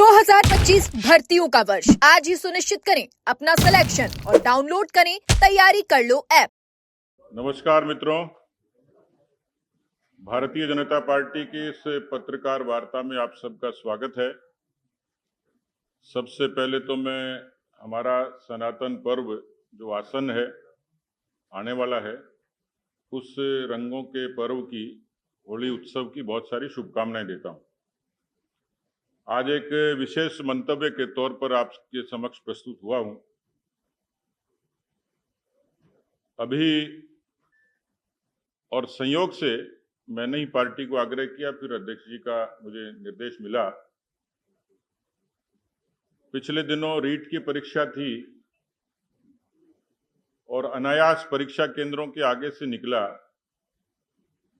2025 भर्तियों का वर्ष आज ही सुनिश्चित करें अपना सिलेक्शन और डाउनलोड करें तैयारी कर लो ऐप। नमस्कार मित्रों, भारतीय जनता पार्टी की इस पत्रकार वार्ता में आप सबका स्वागत है। सबसे पहले तो मैं हमारा सनातन पर्व जो आसन है, आने वाला है, उस रंगों के पर्व की, होली उत्सव की बहुत सारी शुभकामनाएं देता हूं। आज एक विशेष मंतव्य के तौर पर आपके समक्ष प्रस्तुत हुआ हूं। अभी और संयोग से मैंने ही पार्टी को आग्रह किया, फिर अध्यक्ष जी का मुझे निर्देश मिला। पिछले दिनों रीट की परीक्षा थी और अनायास परीक्षा केंद्रों के आगे से निकला,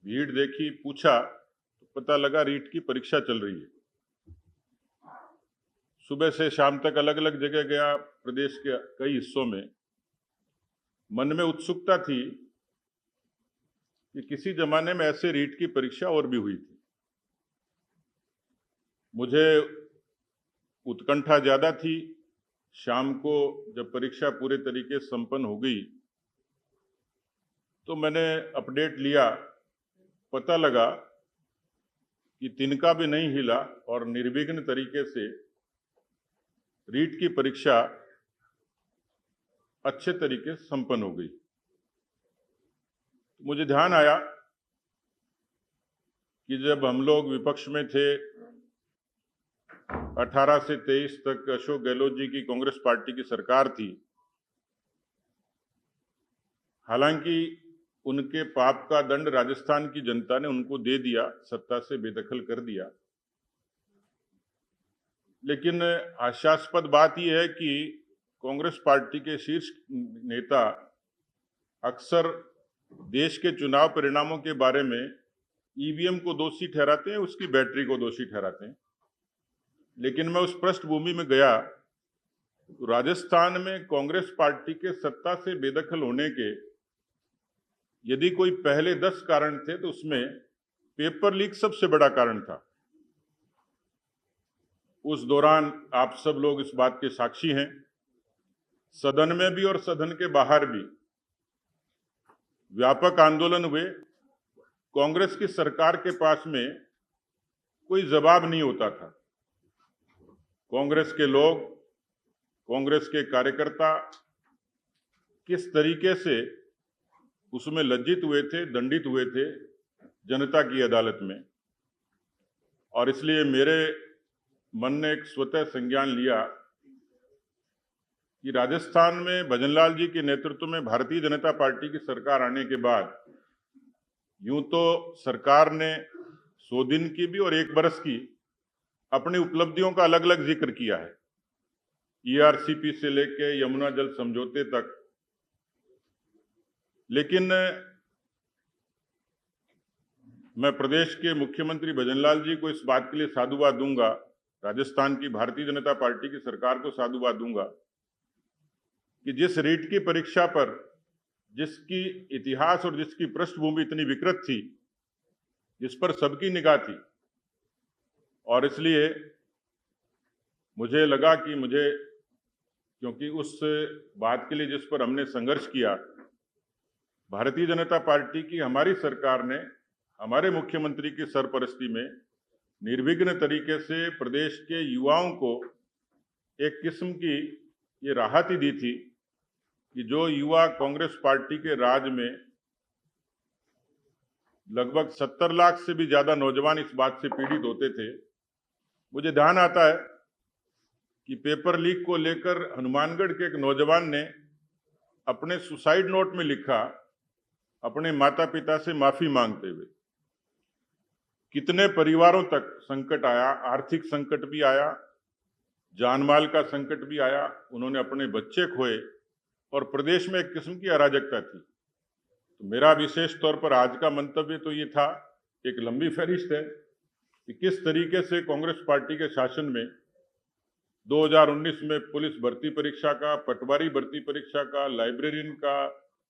भीड़ देखी, पूछा तो पता लगा रीट की परीक्षा चल रही है। सुबह से शाम तक अलग अलग जगह गया, प्रदेश के कई हिस्सों में। मन में उत्सुकता थी कि किसी जमाने में ऐसे रीट की परीक्षा और भी हुई थी। मुझे उत्कंठा ज्यादा थी। शाम को जब परीक्षा पूरे तरीके से संपन्न हो गई तो मैंने अपडेट लिया, पता लगा कि तिनका भी नहीं हिला और निर्विघ्न तरीके से रीट की परीक्षा अच्छे तरीके से संपन्न हो गई। मुझे ध्यान आया कि जब हम लोग विपक्ष में थे 18 से 23 तक अशोक गहलोत जी की कांग्रेस पार्टी की सरकार थी। हालांकि उनके पाप का दंड राजस्थान की जनता ने उनको दे दिया, सत्ता से बेदखल कर दिया। लेकिन आशास्पद बात यह है कि कांग्रेस पार्टी के शीर्ष नेता अक्सर देश के चुनाव परिणामों के बारे में ईवीएम को दोषी ठहराते हैं, उसकी बैटरी को दोषी ठहराते हैं। लेकिन मैं उस पृष्ठभूमि में गया तो राजस्थान में कांग्रेस पार्टी के सत्ता से बेदखल होने के यदि कोई पहले 10 कारण थे तो उसमें पेपर लीक सबसे बड़ा कारण था। उस दौरान आप सब लोग इस बात के साक्षी हैं, सदन में भी और सदन के बाहर भी व्यापक आंदोलन हुए। कांग्रेस की सरकार के पास में कोई जवाब नहीं होता था। कांग्रेस के लोग, कांग्रेस के कार्यकर्ता किस तरीके से उसमें लज्जित हुए थे, दंडित हुए थे जनता की अदालत में। और इसलिए मेरे मन ने एक स्वतः संज्ञान लिया कि राजस्थान में भजनलाल जी के नेतृत्व में भारतीय जनता पार्टी की सरकार आने के बाद यूं तो सरकार ने 100 दिन की भी और 1 बरस की अपनी उपलब्धियों का अलग अलग जिक्र किया है, ईआरसीपी से लेके यमुना जल समझौते तक। लेकिन मैं प्रदेश के मुख्यमंत्री भजनलाल जी को इस बात के लिए साधुवाद दूंगा, राजस्थान की भारतीय जनता पार्टी की सरकार को साधुवाद दूंगा कि जिस रीट की परीक्षा पर, जिसकी इतिहास और जिसकी पृष्ठभूमि इतनी विकृत थी, जिस पर सबकी निगाह थी, और इसलिए मुझे लगा कि मुझे, क्योंकि उस बात के लिए जिस पर हमने संघर्ष किया, भारतीय जनता पार्टी की हमारी सरकार ने हमारे मुख्यमंत्री की सरपरस्ती में निर्विघ्न तरीके से प्रदेश के युवाओं को एक किस्म की ये राहत ही दी थी कि जो युवा कांग्रेस पार्टी के राज में, लगभग 70 लाख से भी ज्यादा नौजवान इस बात से पीड़ित होते थे। मुझे ध्यान आता है कि पेपर लीक को लेकर हनुमानगढ़ के एक नौजवान ने अपने सुसाइड नोट में लिखा, अपने माता पिता से माफी मांगते हुए। कितने परिवारों तक संकट आया, आर्थिक संकट भी आया, जानमाल का संकट भी आया, उन्होंने अपने बच्चे खोए और प्रदेश में एक किस्म की अराजकता थी। तो मेरा विशेष तौर पर आज का मंतव्य तो ये था, एक लंबी फहरिस्त है कि किस तरीके से कांग्रेस पार्टी के शासन में 2019 में पुलिस भर्ती परीक्षा का, पटवारी भर्ती परीक्षा का, लाइब्रेरियन का,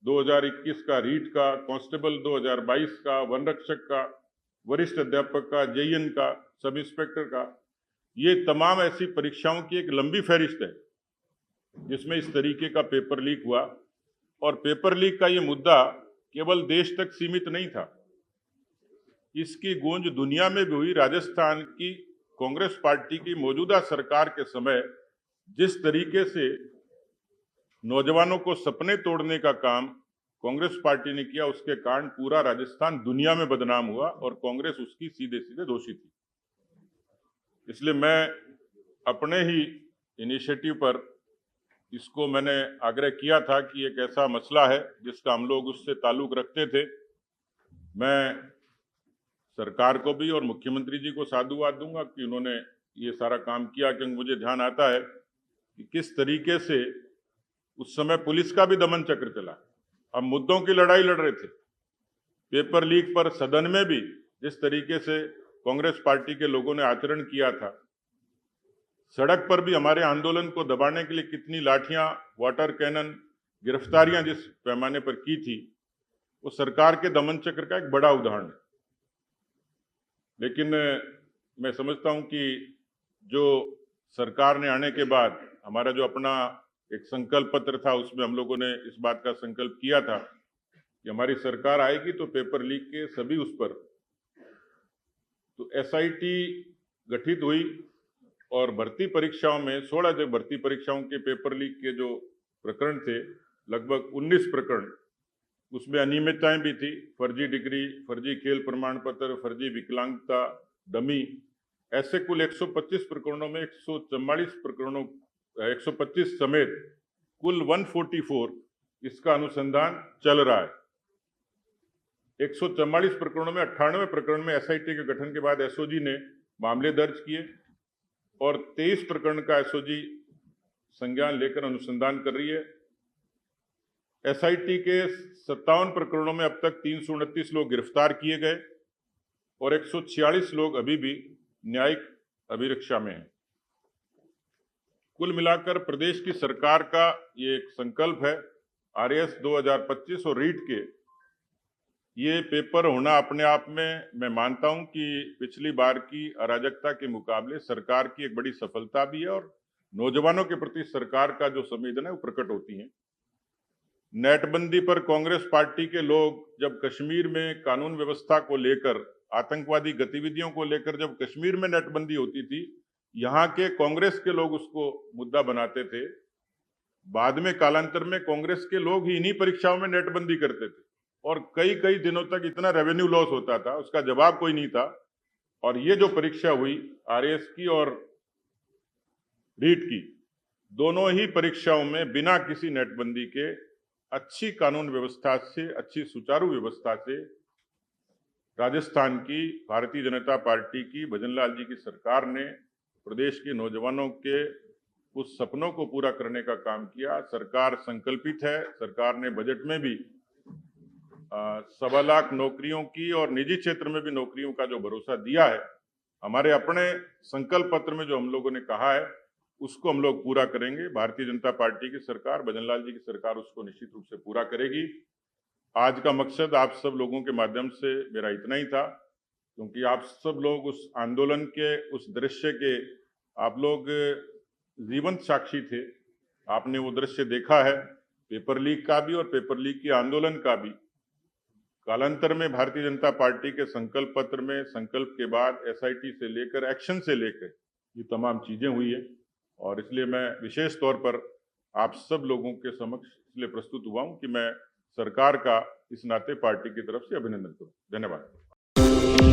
2021 का रीट का, कांस्टेबल 2022 का, वन रक्षक का, वरिष्ठ अध्यापक का, जेईएन का, सब इंस्पेक्टर का, ये तमाम ऐसी परीक्षाओं की एक लंबी फहरिस्त है जिसमें इस तरीके का पेपर लीक हुआ। और पेपर लीक का ये मुद्दा केवल देश तक सीमित नहीं था, इसकी गूंज दुनिया में भी हुई। राजस्थान की कांग्रेस पार्टी की मौजूदा सरकार के समय जिस तरीके से नौजवानों को सपने तोड़ने का काम कांग्रेस पार्टी ने किया, उसके कारण पूरा राजस्थान दुनिया में बदनाम हुआ और कांग्रेस उसकी सीधे सीधे दोषी थी। इसलिए मैं अपने ही इनिशिएटिव पर इसको मैंने आग्रह किया था कि एक ऐसा मसला है जिसका हम लोग उससे ताल्लुक रखते थे। मैं सरकार को भी और मुख्यमंत्री जी को साधुवाद दूंगा कि उन्होंने ये सारा काम किया, क्योंकि मुझे ध्यान आता है कि किस तरीके से उस समय पुलिस का भी दमन चक्र चला। हम मुद्दों की लड़ाई लड़ रहे थे, पेपर लीक पर सदन में भी जिस तरीके से कांग्रेस पार्टी के लोगों ने आचरण किया था, सड़क पर भी हमारे आंदोलन को दबाने के लिए कितनी लाठियां, वाटर कैनन, गिरफ्तारियां जिस पैमाने पर की थी, वो सरकार के दमन चक्र का एक बड़ा उदाहरण है। लेकिन मैं समझता हूं कि जो सरकार ने आने के बाद हमारा जो अपना एक संकल्प पत्र था, उसमें हम लोगों ने इस बात का संकल्प किया था कि हमारी सरकार आएगी तो पेपर लीक के सभी उस पर, तो एसआईटी गठित हुई और भर्ती परीक्षाओं में 16 जो भर्ती परीक्षाओं के पेपर लीक के जो प्रकरण थे, लगभग 19 प्रकरण, उसमें अनियमितताएं भी थी। फर्जी डिग्री, फर्जी खेल प्रमाण पत्र, फर्जी विकलांगता, डमी, ऐसे कुल 125 प्रकरणों में 144 प्रकरणों 125 समेत कुल 144 इसका अनुसंधान चल रहा है। 144 प्रकरणों में 98 प्रकरण में एसआईटी के गठन के बाद एसओजी ने मामले दर्ज किए और 23 प्रकरण का एसओजी संज्ञान लेकर अनुसंधान कर रही है। एसआईटी के 57 प्रकरणों में अब तक 329 लोग गिरफ्तार किए गए और 146 लोग अभी भी न्यायिक अभिरक्षा में हैं। कुल मिलाकर प्रदेश की सरकार का ये एक संकल्प है, आरएस 2025 और रीट के ये पेपर होना अपने आप में, मैं मानता हूं कि पिछली बार की अराजकता के मुकाबले सरकार की एक बड़ी सफलता भी है और नौजवानों के प्रति सरकार का जो संवेदना है वो प्रकट होती है। नेटबंदी पर कांग्रेस पार्टी के लोग जब कश्मीर में कानून व्यवस्था को लेकर, आतंकवादी गतिविधियों को लेकर जब कश्मीर में नेटबंदी होती थी, यहाँ के कांग्रेस के लोग उसको मुद्दा बनाते थे। बाद में कालांतर में कांग्रेस के लोग ही इन्हीं परीक्षाओं में नेटबंदी करते थे और कई कई दिनों तक इतना रेवेन्यू लॉस होता था, उसका जवाब कोई नहीं था। और ये जो परीक्षा हुई आरएस की और रीट की, दोनों ही परीक्षाओं में बिना किसी नेटबंदी के अच्छी कानून व्यवस्था से, अच्छी सुचारू व्यवस्था से राजस्थान की भारतीय जनता पार्टी की भजनलाल जी की सरकार ने प्रदेश के नौजवानों के उस सपनों को पूरा करने का काम किया। सरकार संकल्पित है। सरकार ने बजट में भी 1.25 लाख नौकरियों की और निजी क्षेत्र में भी नौकरियों का जो भरोसा दिया है, हमारे अपने संकल्प पत्र में जो हम लोगों ने कहा है उसको हम लोग पूरा करेंगे। भारतीय जनता पार्टी की सरकार, भजनलाल जी की सरकार उसको निश्चित रूप से पूरा करेगी। आज का मकसद आप सब लोगों के माध्यम से मेरा इतना ही था, क्योंकि आप सब लोग उस आंदोलन के, उस दृश्य के आप लोग जीवंत साक्षी थे। आपने वो दृश्य देखा है, पेपर लीक का भी और पेपर लीक के आंदोलन का भी। कालांतर में भारतीय जनता पार्टी के संकल्प पत्र में, संकल्प के बाद एसआईटी से लेकर, एक्शन से लेकर ये तमाम चीजें हुई है और इसलिए मैं विशेष तौर पर आप सब लोगों के समक्ष इसलिए प्रस्तुत हुआ हूं कि मैं सरकार का इस नाते पार्टी की तरफ से अभिनंदन करूं। धन्यवाद।